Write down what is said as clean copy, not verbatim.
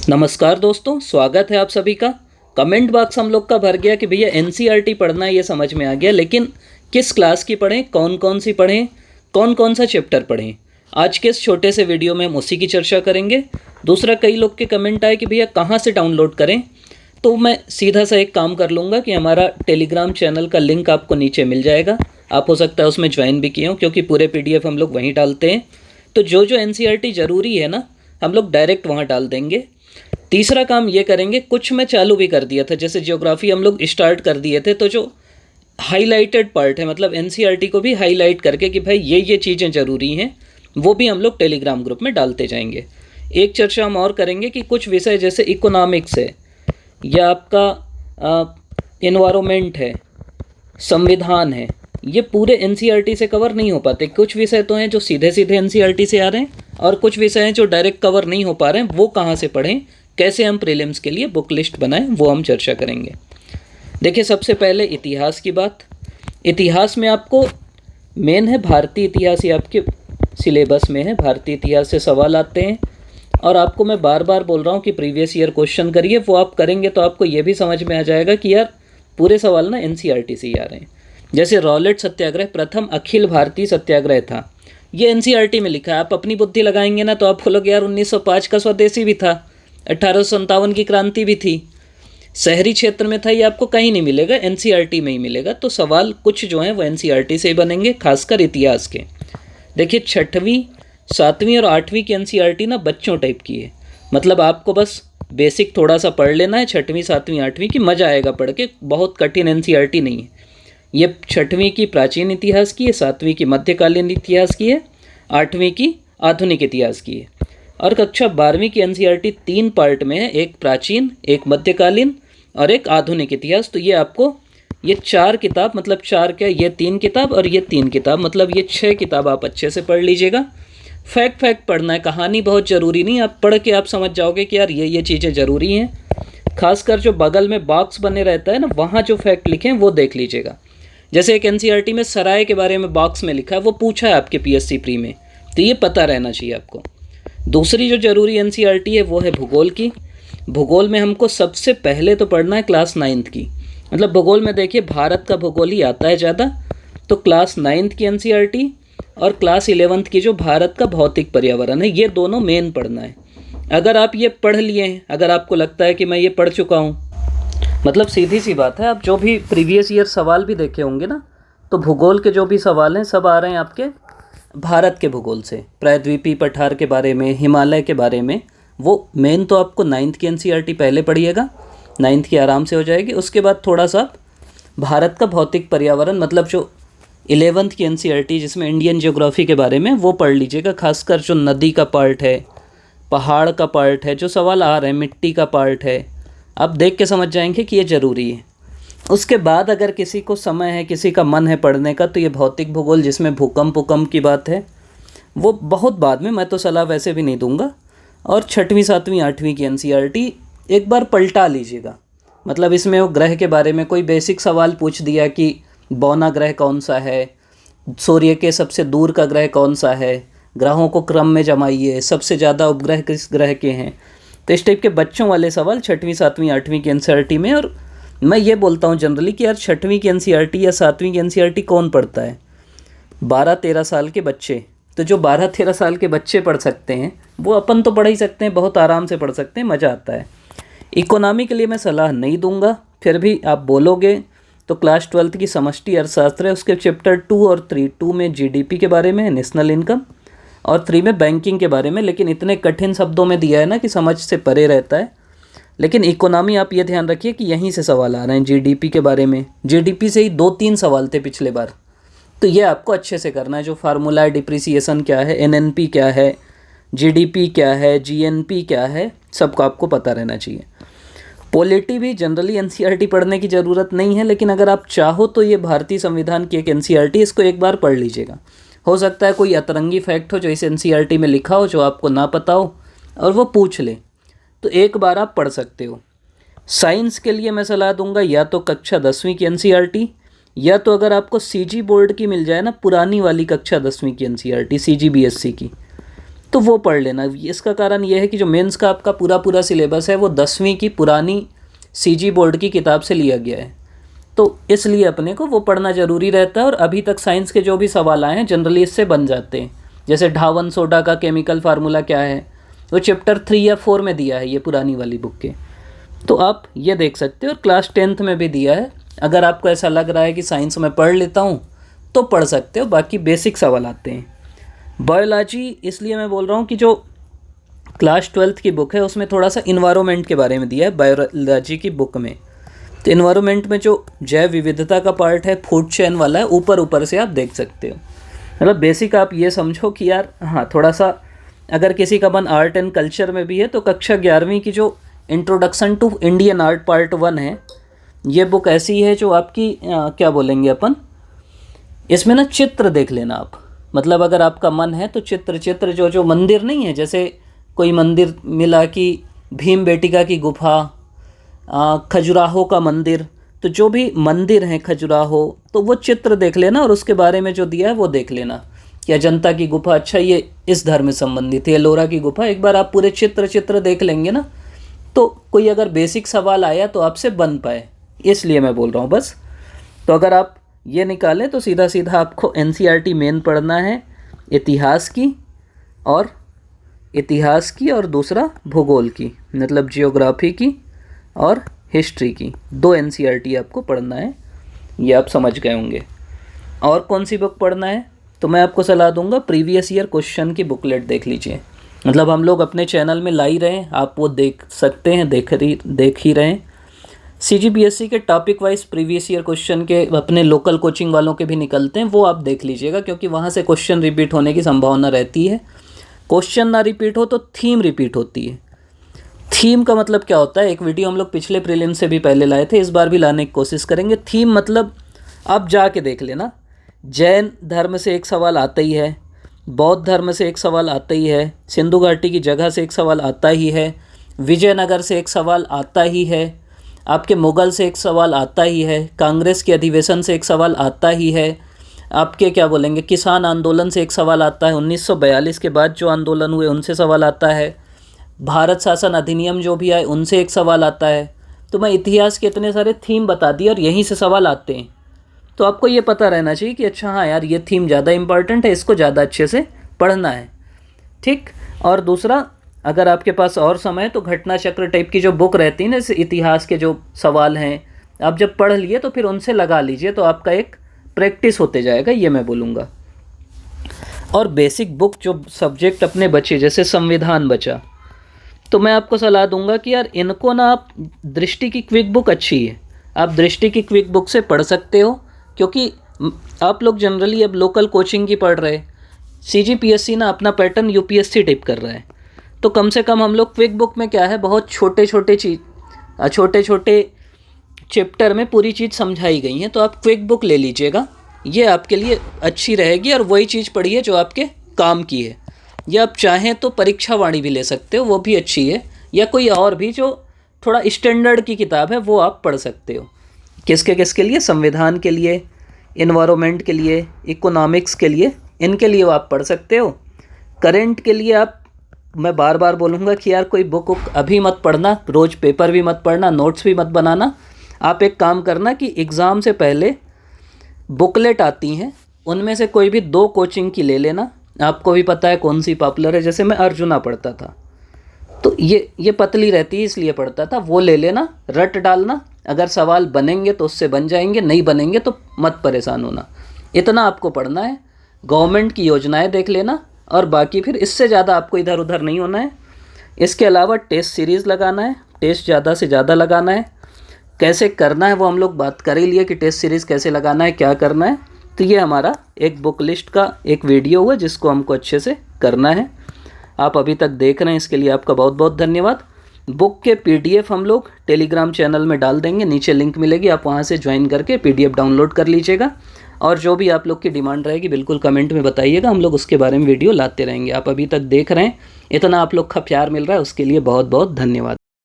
नमस्कार दोस्तों, स्वागत है आप सभी का। कमेंट बॉक्स हम लोग का भर गया कि भैया एनसीईआरटी पढ़ना है, ये समझ में आ गया, लेकिन किस क्लास की पढ़ें, कौन कौन सी पढ़ें, कौन कौन सा चैप्टर पढ़ें। आज के इस छोटे से वीडियो में हम उसी की चर्चा करेंगे। दूसरा, कई लोग के कमेंट आए कि भैया कहाँ से डाउनलोड करें, तो मैं सीधा सा एक काम कर लूँगा कि हमारा टेलीग्राम चैनल का लिंक आपको नीचे मिल जाएगा। आप हो सकता है उसमें ज्वाइन भी किए हों, क्योंकि पूरे PDF हम लोग वहीं डालते हैं। तो जो जो एनसीईआरटी ज़रूरी है ना, हम लोग डायरेक्ट वहाँ डाल देंगे। तीसरा काम ये करेंगे, कुछ मैं चालू भी कर दिया था, जैसे ज्योग्राफी हम लोग स्टार्ट कर दिए थे, तो जो हाईलाइटेड पार्ट है, मतलब एनसीईआरटी को भी हाईलाइट करके कि भाई ये चीज़ें ज़रूरी हैं, वो भी हम लोग टेलीग्राम ग्रुप में डालते जाएंगे। एक चर्चा हम और करेंगे कि कुछ विषय जैसे इकोनॉमिक्स है, या आपका एनवायरमेंट है, संविधान है, ये पूरे एनसीईआरटी से कवर नहीं हो पाते। कुछ विषय तो हैं जो सीधे सीधे एनसीईआरटी से आ रहे हैं, और कुछ विषय हैं जो डायरेक्ट कवर नहीं हो पा रहे हैं। वो कहाँ से पढ़ें, कैसे हम प्रीलिम्स के लिए बुक लिस्ट बनाएं, वो हम चर्चा करेंगे। देखिए, सबसे पहले इतिहास की बात। इतिहास में आपको मेन है भारतीय इतिहास, ये आपके सिलेबस में है। भारतीय इतिहास से सवाल आते हैं, और आपको मैं बार बार बोल रहा हूँ कि प्रीवियस ईयर क्वेश्चन करिए। वो आप करेंगे तो आपको ये भी समझ में आ जाएगा कि यार पूरे सवाल ना एनसीईआरटी से ही आ रहे हैं। जैसे रॉलेट सत्याग्रह प्रथम अखिल भारतीय सत्याग्रह था, ये एनसीईआरटी में लिखा है। आप अपनी बुद्धि लगाएंगे ना तो आप बोलोगे यार 1905 का स्वदेशी भी था, 1857 की क्रांति भी थी, शहरी क्षेत्र में था, ये आपको कहीं नहीं मिलेगा, एनसीईआरटी में ही मिलेगा। तो सवाल कुछ जो हैं वो एनसीईआरटी से ही बनेंगे, खासकर इतिहास के। देखिए, 6वीं 7वीं और 8वीं की एनसीईआरटी ना बच्चों टाइप की है, मतलब आपको बस बेसिक थोड़ा सा पढ़ लेना है। 6वीं 7वीं 8वीं की मज़ा आएगा पढ़ के, बहुत कठिन एनसीईआरटी नहीं है ये। 6वीं की प्राचीन इतिहास की है, 7वीं की मध्यकालीन इतिहास की है, 8वीं की आधुनिक इतिहास की है। और कक्षा 12वीं की एनसीईआरटी 3 पार्ट में है, एक प्राचीन, एक मध्यकालीन और एक आधुनिक इतिहास। तो ये आपको ये 4 किताब, मतलब 4 क्या, ये 3 किताब और ये 3 किताब, मतलब ये 6 किताब आप अच्छे से पढ़ लीजिएगा। फैक्ट पढ़ना है, कहानी बहुत ज़रूरी नहीं। आप पढ़ के आप समझ जाओगे कि यार ये चीज़ें ज़रूरी हैं। खासकर जो बगल में बॉक्स बने रहता है ना, वहाँ जो फैक्ट लिखे हैं वो देख लीजिएगा। जैसे एक एनसीईआरटी में सराय के बारे में बॉक्स में लिखा है, वो पूछा है आपके पीएससी प्री में, तो ये पता रहना चाहिए आपको। दूसरी जो ज़रूरी एनसीईआरटी है वो है भूगोल की। भूगोल में हमको सबसे पहले तो पढ़ना है क्लास 9th की, मतलब भूगोल में देखिए भारत का भूगोल ही आता है ज़्यादा, तो क्लास 9th की एनसीईआरटी और क्लास 11th की जो भारत का भौतिक पर्यावरण है, ये दोनों मेन पढ़ना है। अगर आप ये पढ़ लिए हैं, अगर आपको लगता है कि मैं ये पढ़ चुका हूँ, मतलब सीधी सी बात है, आप जो भी प्रीवियस ईयर सवाल भी देखे होंगे ना, तो भूगोल के जो भी सवाल हैं सब आ रहे हैं आपके भारत के भूगोल से, प्रायद्वीपीय पठार के बारे में, हिमालय के बारे में। वो मेन तो आपको 9th की एनसीईआरटी पहले पढ़िएगा, 9th की आराम से हो जाएगी। उसके बाद थोड़ा सा भारत का भौतिक पर्यावरण, मतलब जो 11th की एनसीईआरटी जिसमें इंडियन ज्योग्राफी के बारे में, वो पढ़ लीजिएगा। खासकर जो नदी का पार्ट है, पहाड़ का पार्ट है, जो सवाल आ रहे हैं, मिट्टी का पार्ट है, आप देख के समझ जाएंगे कि ये ज़रूरी है। उसके बाद अगर किसी को समय है, किसी का मन है पढ़ने का, तो ये भौतिक भूगोल जिसमें भूकंप की बात है, वो बहुत बाद में, मैं तो सलाह वैसे भी नहीं दूंगा। और 6वीं 7वीं 8वीं की एनसीईआरटी एक बार पलटा लीजिएगा, मतलब इसमें वो ग्रह के बारे में कोई बेसिक सवाल पूछ दिया कि बौना ग्रह कौन सा है, सूर्य के सबसे दूर का ग्रह कौन सा है, ग्रहों को क्रम में जमाइए, सबसे ज़्यादा उपग्रह किस ग्रह के हैं। तो इस टाइप के बच्चों वाले सवाल 6वीं 7वीं 8वीं की एनसीईआरटी में। और मैं ये बोलता हूँ जनरली कि यार 6वीं की एनसीईआरटी या 7वीं की एनसीईआरटी कौन पढ़ता है? 12-13 साल के बच्चे। तो जो 12-13 साल के बच्चे पढ़ सकते हैं, वो अपन तो पढ़ ही सकते हैं, बहुत आराम से पढ़ सकते हैं, मज़ा आता है। इकोनॉमी के लिए मैं सलाह नहीं दूंगा, फिर भी आप बोलोगे तो क्लास 12th की समष्टि अर्थशास्त्र है, उसके चैप्टर 2 और 3, 2 में जीडीपी के बारे में, नेशनल इनकम, और 3 में बैंकिंग के बारे में। लेकिन इतने कठिन शब्दों में दिया है ना कि समझ से परे रहता है। लेकिन इकोनॉमी आप ये ध्यान रखिए कि यहीं से सवाल आ रहे हैं, जीडीपी के बारे में। जीडीपी से ही 2-3 सवाल थे पिछले बार, तो ये आपको अच्छे से करना है। जो फार्मूला है, डिप्रिसिएशन क्या है, एनएनपी क्या है, जीडीपी क्या है, जीएनपी क्या है, सबको आपको पता रहना चाहिए। पॉलिटी भी जनरली एनसीईआरटी पढ़ने की ज़रूरत नहीं है, लेकिन अगर आप चाहो तो ये भारतीय संविधान की एक एनसीईआरटी, इसको एक बार पढ़ लीजिएगा। हो सकता है कोई अतरंगी फैक्ट हो जो इस एनसीईआरटी में लिखा हो, जो आपको ना पता हो, और वो पूछ ले, तो एक बार आप पढ़ सकते हो। साइंस के लिए मैं सलाह दूंगा या तो कक्षा 10वीं की एनसीईआरटी, या तो अगर आपको सीजी बोर्ड की मिल जाए ना, पुरानी वाली कक्षा 10वीं की एनसीईआरटी, सीजीबीएसई की, तो वो पढ़ लेना। इसका कारण ये है कि जो मेंस का आपका पूरा पूरा सिलेबस है वो 10वीं की पुरानी सीजी बोर्ड की किताब से लिया गया है, तो इसलिए अपने को वो पढ़ना ज़रूरी रहता है। और अभी तक साइंस के जो भी सवाल आए हैं जनरली इससे बन जाते हैं। जैसे ढावन सोडा का केमिकल फार्मूला क्या है, वो चैप्टर 3 या 4 में दिया है ये पुरानी वाली बुक के, तो आप ये देख सकते हो। और क्लास 10th में भी दिया है। अगर आपको ऐसा लग रहा है कि साइंस में पढ़ लेता हूँ तो पढ़ सकते हो, बाकी बेसिक सवाल आते हैं। बायोलॉजी इसलिए मैं बोल रहा हूँ कि जो क्लास 12th की बुक है उसमें थोड़ा सा इन्वायरमेंट के बारे में दिया है बायोलॉजी की बुक में। तो इन्वायरमेंट में जो जैव विविधता का पार्ट है, फूड चेन वाला है, ऊपर ऊपर से आप देख सकते हो। मतलब बेसिक आप ये समझो कि यार हाँ, थोड़ा सा अगर किसी का मन आर्ट एंड कल्चर में भी है तो कक्षा 11वीं की जो introduction to Indian art part 1 है, ये बुक ऐसी है जो आपकी क्या बोलेंगे अपन, इसमें ना चित्र देख लेना आप। मतलब अगर आपका मन है तो चित्र जो मंदिर नहीं है, जैसे कोई मंदिर मिला कि भीम बेटिका की गुफा, खजुराहो का मंदिर, तो जो भी मंदिर हैं खजुराहो, तो वो चित्र देख लेना और उसके बारे में जो दिया है वो देख लेना कि अजंता की गुफा, अच्छा ये इस धर्म से संबंधित है, एलोरा की गुफा। एक बार आप पूरे चित्र देख लेंगे ना, तो कोई अगर बेसिक सवाल आया तो आपसे बन पाए, इसलिए मैं बोल रहा हूँ बस। तो अगर आप ये निकालें तो सीधा सीधा आपको NCERT मेन पढ़ना है, इतिहास की और दूसरा भूगोल की, मतलब जियोग्राफी की और हिस्ट्री की, 2 NCERT आपको पढ़ना है। ये आप समझ गए होंगे। और कौन सी बुक पढ़ना है, तो मैं आपको सलाह दूंगा प्रीवियस ईयर क्वेश्चन की बुकलेट देख लीजिए। मतलब हम लोग अपने चैनल में ला ही रहे हैं, आप वो देख सकते हैं, देख ही रहे हैं। CGPSC के topic wise previous year question के अपने लोकल कोचिंग वालों के भी निकलते हैं, वो आप देख लीजिएगा, क्योंकि वहाँ से क्वेश्चन रिपीट होने की संभावना रहती है। क्वेश्चन ना रिपीट हो तो थीम रिपीट होती है। थीम का मतलब क्या होता है, एक वीडियो हम लोग पिछले प्रीलिम से भी पहले लाए थे, इस बार भी लाने की कोशिश करेंगे। थीम मतलब आप जाके देख लेना, जैन धर्म से एक सवाल आता ही है, बौद्ध धर्म से एक सवाल आता ही है, सिंधु घाटी की जगह से एक सवाल आता ही है, विजयनगर से एक सवाल आता ही है, आपके मुग़ल से एक सवाल आता ही है, कांग्रेस के अधिवेशन से एक सवाल आता ही है, आपके क्या बोलेंगे किसान आंदोलन से एक सवाल आता है, 1942 के बाद जो आंदोलन हुए उनसे सवाल आता है, भारत शासन अधिनियम जो भी आए उनसे एक सवाल आता है। तो मैं इतिहास के इतने सारे थीम बता दिए और यहीं से सवाल आते हैं, तो आपको ये पता रहना चाहिए कि अच्छा हाँ यार, ये थीम ज़्यादा इंपॉर्टेंट है, इसको ज़्यादा अच्छे से पढ़ना है, ठीक। और दूसरा, अगर आपके पास और समय तो घटना चक्र टाइप की जो बुक रहती है ना, जैसे इतिहास के जो सवाल हैं, आप जब पढ़ लिए तो फिर उनसे लगा लीजिए, तो आपका एक प्रैक्टिस होते जाएगा, ये मैं बोलूँगा। और बेसिक बुक जो सब्जेक्ट अपने बचे, जैसे संविधान बचा, तो मैं आपको सलाह दूंगा कि यार इनको ना आप, दृष्टि की क्विक बुक अच्छी है, आप दृष्टि की क्विक बुक से पढ़ सकते हो, क्योंकि आप लोग जनरली अब लोकल कोचिंग की पढ़ रहे, CGPSC ना अपना पैटर्न UPSC टिप कर रहा है, तो कम से कम हम लोग क्विक बुक में क्या है, बहुत छोटे छोटे चैप्टर में पूरी चीज़ समझाई गई हैं, तो आप क्विक बुक ले लीजिएगा, ये आपके लिए अच्छी रहेगी। और वही चीज़ पढ़िए जो आपके काम की है, या आप चाहें तो परीक्षा वाणी भी ले सकते हो, वो भी अच्छी है, या कोई और भी जो थोड़ा स्टैंडर्ड की किताब है वो आप पढ़ सकते हो। किसके लिए, संविधान के लिए, इन्वायरमेंट के लिए, इकोनॉमिक्स के लिए, इनके लिए वो आप पढ़ सकते हो। करेंट के लिए आप, मैं बार बार बोलूँगा कि यार कोई बुक अभी मत पढ़ना, रोज़ पेपर भी मत पढ़ना, नोट्स भी मत बनाना। आप एक काम करना कि एग्ज़ाम से पहले बुकलेट आती हैं, उनमें से कोई भी 2 कोचिंग की ले लेना, आपको भी पता है कौन सी पॉपुलर है। जैसे मैं अर्जुना पढ़ता था, तो ये पतली रहती है इसलिए पढ़ता था, वो ले लेना, रट डालना, अगर सवाल बनेंगे तो उससे बन जाएंगे, नहीं बनेंगे तो मत परेशान होना, इतना आपको पढ़ना है। गवर्नमेंट की योजनाएं देख लेना, और बाकी फिर इससे ज़्यादा आपको इधर उधर नहीं होना है। इसके अलावा टेस्ट सीरीज़ लगाना है, टेस्ट ज़्यादा से ज़्यादा लगाना है। कैसे करना है वो हम लोग बात कर ही लिए कि टेस्ट सीरीज़ कैसे लगाना है, क्या करना है। तो ये हमारा एक बुक लिस्ट का एक वीडियो हुआ जिसको हमको अच्छे से करना है। आप अभी तक देख रहे हैं, इसके लिए आपका बहुत बहुत धन्यवाद। बुक के PDF हम लोग टेलीग्राम चैनल में डाल देंगे, नीचे लिंक मिलेगी, आप वहाँ से ज्वाइन करके PDF डाउनलोड कर लीजिएगा। और जो भी आप लोग की डिमांड रहेगी बिल्कुल कमेंट में बताइएगा, हम लोग उसके बारे में वीडियो लाते रहेंगे। आप अभी तक देख रहे हैं, इतना आप लोग का प्यार मिल रहा है, उसके लिए बहुत बहुत धन्यवाद।